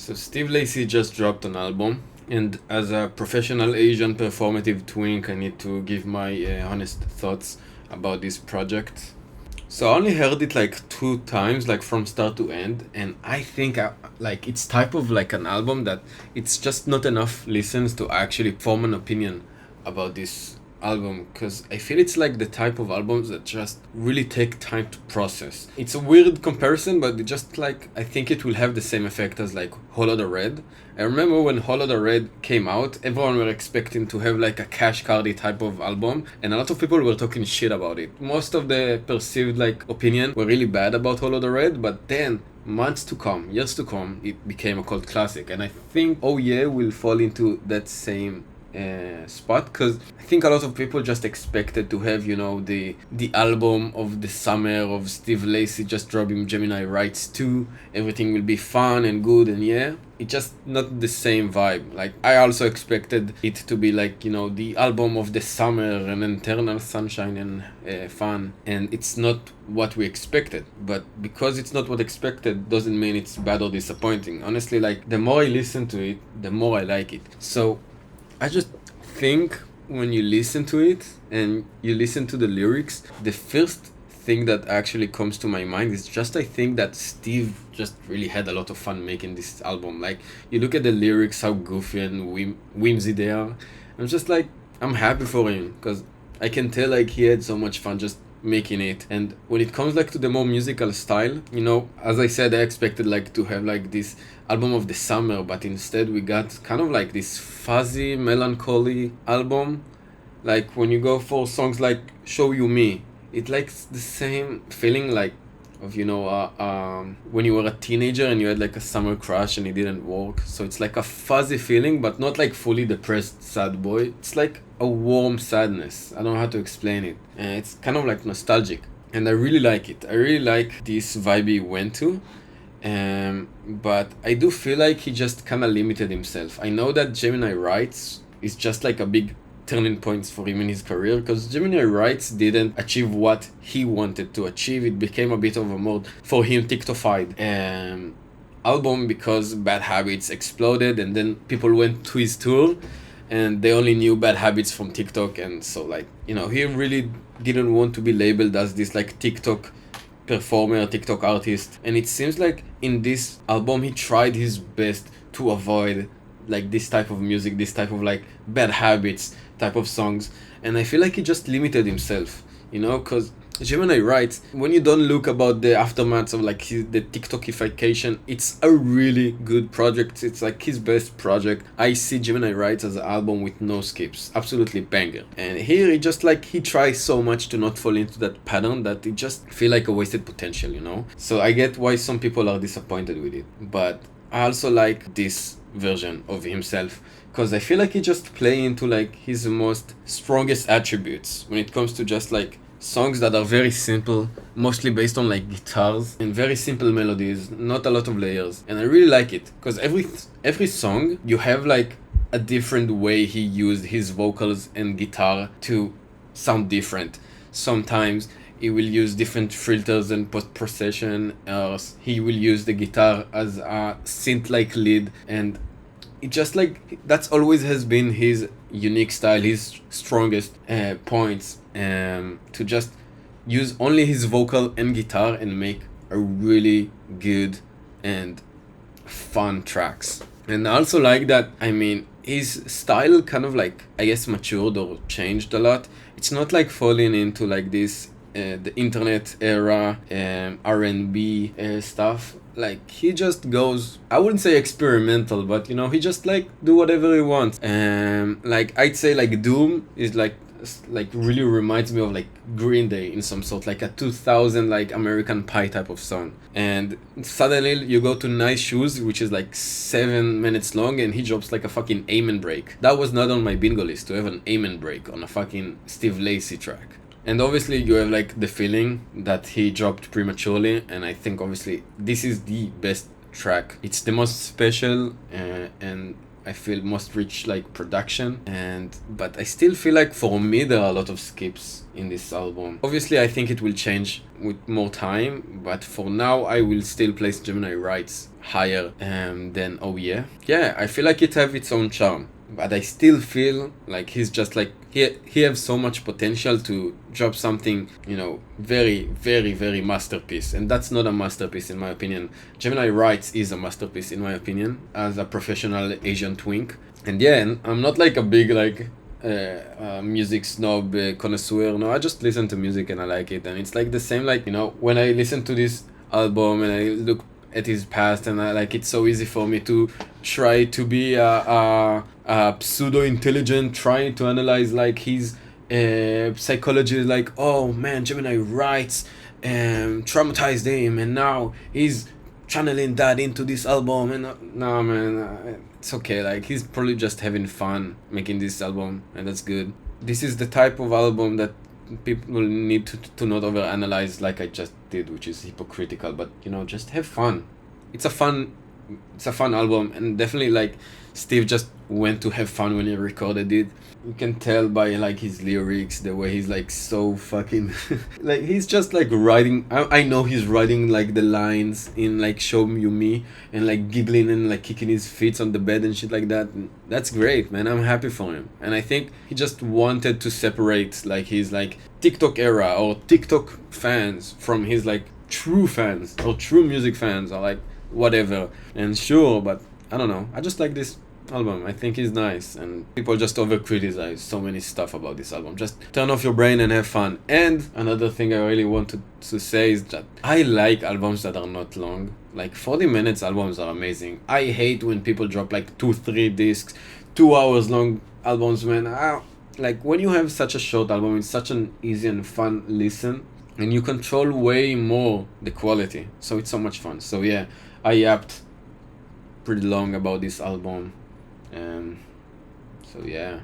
So Steve Lacy just dropped an album, and as a professional Asian performative twink, I need to give my honest thoughts about this project. So I only heard it like 2 times, like from start to end, and I think like it's type of like an album that it's just not enough listens to actually form an opinion about this album, because I feel it's like the type of albums that just really take time to process. It's a weird comparison, but it just like I think it will have the same effect as like Hollow the Red. I remember when Hollow the Red came out, everyone were expecting to have like a Cash Cardi type of album, and a lot of people were talking shit about it. Most of the perceived like opinion were really bad about Hollow the Red, but then months to come, years to come, it became a cult classic, and I think Oh Yeah will fall into that same spot, because I think a lot of people just expected to have, you know, the album of the summer of Steve Lacy just dropping Gemini Rights 2, everything will be fun and good, and yeah, it's just not the same vibe. Like I also expected it to be like, you know, the album of the summer and eternal sunshine and fun, and it's not what we expected. But because it's not what expected doesn't mean it's bad or disappointing. Honestly, like the more I listen to it, the more I like it. So I just think when you listen to it and you listen to the lyrics, the first thing that actually comes to my mind is just I think that Steve just really had a lot of fun making this album. Like you look at the lyrics, how goofy and whimsy they are. I'm just like, I'm happy for him, because I can tell like he had so much fun just making it. And when it comes like to the more musical style, you know, as I said, I expected like to have like this album of the summer, but instead we got kind of like this fuzzy melancholy album. Like when you go for songs like Show You Me, it likes the same feeling like of, you know, when you were a teenager and you had like a summer crush and it didn't work. So it's like a fuzzy feeling, but not like fully depressed sad boy. It's like a warm sadness. I don't know how to explain it. And it's kind of like nostalgic, and I really like it. I really like this vibe he went to. But I do feel like he just kind of limited himself. I know that Gemini Rights is just like a big turning points for him in his career, because Gemini Rights didn't achieve what he wanted to achieve. It became a bit of a more, for him, TikTokified album, because Bad Habits exploded and then people went to his tour and they only knew Bad Habits from TikTok. And so like, you know, he really didn't want to be labeled as this like TikTok performer, TikTok artist. And it seems like in this album he tried his best to avoid like this type of music, this type of like Bad Habits type of songs. And I feel like he just limited himself, you know, because Gemini writes, when you don't look about the aftermaths of like the TikTokification, it's a really good project. It's like his best project. I see Gemini writes as an album with no skips, absolutely banger. And here he just like, he tries so much to not fall into that pattern that it just feel like a wasted potential, you know. So I get why some people are disappointed with it, but I also like this version of himself, because I feel like he just play into like his most strongest attributes when it comes to just like songs that are very simple, mostly based on like guitars and very simple melodies, not a lot of layers. And I really like it, because every song you have like a different way he used his vocals and guitar to sound different. Sometimes he will use different filters and post-procession, or he will use the guitar as a synth-like lead, and it just like, that's always has been his unique style, his strongest points, to just use only his vocal and guitar and make a really good and fun tracks. And I also like that, I mean, his style kind of like, I guess, matured or changed a lot. It's not like falling into like this the internet era R&B stuff. Like he just goes, I wouldn't say experimental, but you know, he just like do whatever he wants. Like I'd say like Doom is like really reminds me of like Green Day in some sort, like a 2000 like American Pie type of song. And suddenly you go to Nice Shoes, which is like 7 minutes long, and he drops like a fucking amen break. That was not on my bingo list, to have an amen break on a fucking Steve Lacy track. And obviously you have like The Feeling that he dropped prematurely, and I think obviously this is the best track. It's the most special and I feel most rich like production, but I still feel like for me there are a lot of skips in this album. Obviously I think it will change with more time, but for now I will still place Gemini Rights higher than Oh Yeah. Yeah, I feel like it have its own charm, but I still feel like he's just like he has so much potential to drop something, you know, very, very, very masterpiece. And that's not a masterpiece in my opinion. Gemini Writes is a masterpiece in my opinion as a professional Asian twink. And yeah, and I'm not like a big like music snob connoisseur. No, I just listen to music and I like it. And it's like the same, like, you know, when I listen to this album and I look at his past, and I like, it's so easy for me to try to be a pseudo intelligent, trying to analyze like his psychology, like, oh man, Gemini Writes traumatized him and now he's channeling that into this album. And no man, it's okay, like he's probably just having fun making this album, and that's good. This is the type of album that people need to not overanalyze like I just did, which is hypocritical, but you know, just have fun. It's a fun album, and definitely like Steve just went to have fun when he recorded it. You can tell by like his lyrics, the way he's like so fucking like he's just like writing. I know he's writing like the lines in like Show You Me, and like giggling and like kicking his feet on the bed and shit like that. And that's great, man. I'm happy for him, and I think he just wanted to separate like his like TikTok era or TikTok fans from his like true fans or true music fans, or like whatever. And sure, but I don't know, I just like this album. I think it's nice, and people just over criticize so many stuff about this album. Just turn off your brain and have fun. And another thing I really wanted to say is that I like albums that are not long. Like 40 minutes albums are amazing. I hate when people drop like 2-3 discs, 2 hours long albums, man. Like when you have such a short album, it's such an easy and fun listen, and you control way more the quality, so it's so much fun. So yeah, I yapped pretty long about this album. So yeah.